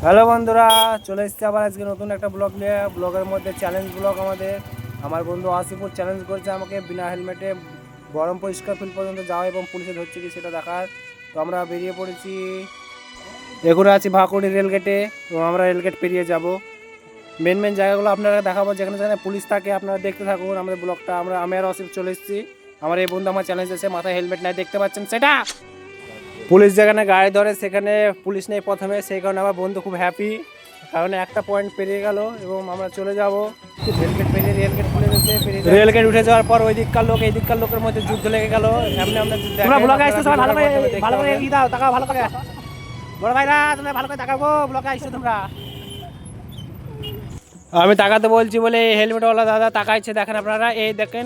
Hello বন্ধুরা, চলে এসেছি আবার আজকে নতুন একটা ব্লগ নিয়ে। ব্লগের মধ্যে চ্যালেঞ্জ ব্লগ আমার বন্ধু আসিফুর চ্যালেঞ্জ করেছে আমাকে বিনা হেলমেটে বহরমপুর স্কয়ারফিল্ড পর্যন্ত যাওয়া এবং পুলিশে ধরছে কি সেটা দেখার। তো আমরা বেরিয়ে পড়েছি, এগুলো আছি ভাকুড়ি রেলগেটে। তো আমরা রেলগেট পেরিয়ে যাব। মেন মেন জায়গাগুলো আপনারা দেখাবো, যেখানে যেখানে পুলিশ থাকে আপনারা দেখতে থাকুন আমাদের ব্লগটা। আমি আর আসিফ চলে এসেছি। আমার এই বন্ধু আমার চ্যালেঞ্জ আছে, মাথায় হেলমেট নাই, দেখতে পাচ্ছেন সেটা। পুলিশ যেখানে গাড়ি ধরে সেখানে পুলিশ নেই প্রথমে, সেই কারণে আমার বন্ধু খুব হ্যাপি, কারণ একটা পয়েন্ট পেরিয়ে গেল এবং আমরা চলে যাব। রেলগেট পেরিয়ে রেলগেট খুলে গেছে, রেলগেট উঠে যাওয়ার পর ওই দিককার লোক এই দিককার লোকের মধ্যে যুদ্ধ লেগে গেল। এমনি আমরা ভালো করে ই দাও, তাকাও ভালো করে। বড় ভাইরা তোমরা ভালো করে তাকাবো, ব্লকে আইছো তোমরা। আমি তাকাতে বলছি বলে হেলমেটওয়ালা দাদা তাকাইছে, দেখেন আপনারা, এই দেখেন।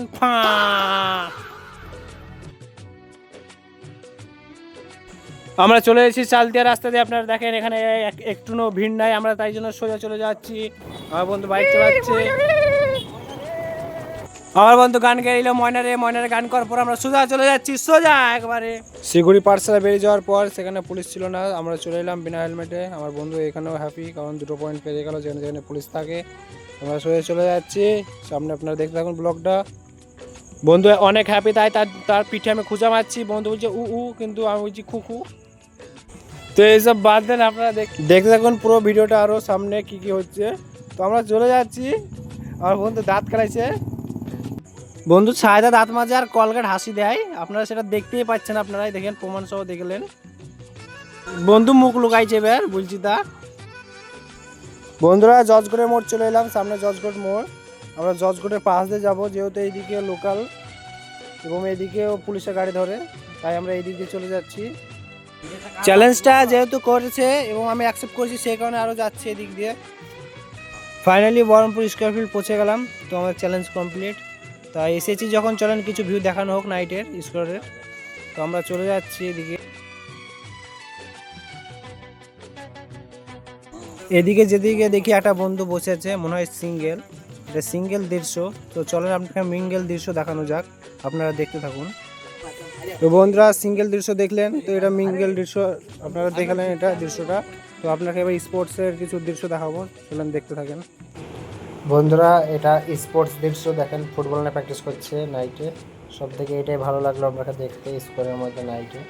আমরা চলে এসেছি চালতিয়া রাস্তা দিয়ে, আপনারা দেখেন এখানে একটুও ভিড় নাই, আমরা তাই জন্য সোজা চলে যাচ্ছি। আমার বন্ধু বাইক চালাচ্ছে, আমার বন্ধু গান গেইলো ময়নারে গান করার পর আমরা সোজা চলে যাচ্ছি, সোজা একবারে শিগুড়ি পাঠশালা বেরিয়ে যাওয়ার পর সেখানে পুলিশ ছিল না, আমরা চলে এলাম বিনা হেলমেটে। আমার বন্ধু এখানেও হ্যাপি, কারণ দুটো পয়েন্ট পেরিয়ে গেল যেখানে যেখানে পুলিশ থাকে। আমরা সোজা চলে যাচ্ছি সামনে, আপনারা দেখতে থাকুন ব্লগটা। বন্ধু অনেক হ্যাপি, তাই তার পিঠে আমি খুঁজা মারছি। বন্ধু বলছে উ, কিন্তু আমি বলছি খু। তো এইসব বাদ দেন, আপনারা দেখতে থাকুন পুরো ভিডিওটা, আরও সামনে কি কি হচ্ছে। তো আমরা চলে যাচ্ছি। আমার বন্ধু দাঁত খেলাইছে, বন্ধু ছায়দা দাঁত মাজে আর কলগেট হাসি দেয়, আপনারা সেটা দেখতেই পাচ্ছেন, আপনারাই দেখেন, প্রমাণ সহ দেখলেন। বন্ধু মুখ লুকাইছে এবার, বলছি তা। বন্ধুরা জজগড়ের মোড় চলে এলাম, সামনে জজগড় মোড়। আমরা জজগড়ের পাশ দিয়ে যাবো, যেহেতু এইদিকে লোকাল এবং এইদিকেও পুলিশের গাড়ি ধরে, তাই আমরা এই দিক দিয়ে চলে যাচ্ছি। চ্যালেঞ্জটা যেহেতু করেছে এবং আমি অ্যাকসেপ্ট করেছি, সেই কারণে আরও যাচ্ছি এদিক দিয়ে। ফাইনালি বহরমপুর স্কয়ারফিল্ড পৌঁছে গেলাম। তো আমার চ্যালেঞ্জ কমপ্লিট। তাই এসেছি যখন, চলেন কিছু ভিউ দেখানো হোক নাইটের স্কোয়ারের। তো আমরা চলে যাচ্ছি এদিকে। এদিকে যেদিকে দেখি একটা বন্ধু বসে আছে, মনে হয় সিঙ্গেল, এটা সিঙ্গেল দৃশ্য। তো চলেন আপনাকে মিঙ্গেল দৃশ্য দেখানো যাক, আপনারা দেখতে থাকুন। তো বন্ধুরা সিঙ্গেল দৃশ্য দেখলেন, তো এটা মিঙ্গেল দৃশ্য আপনারা দেখালেন এটা দৃশ্যটা। তো আপনাকে এবার স্পোর্টসের কিছু দৃশ্য দেখাবো, চলেন দেখতে থাকেন। বন্ধুরা এটা স্পোর্টস দৃশ্য দেখেন, ফুটবল নিয়ে প্র্যাকটিস করছে নাইটে। সব থেকে এটাই ভালো লাগলো আপনাকে দেখতে, স্কোরের মধ্যে নাইটে।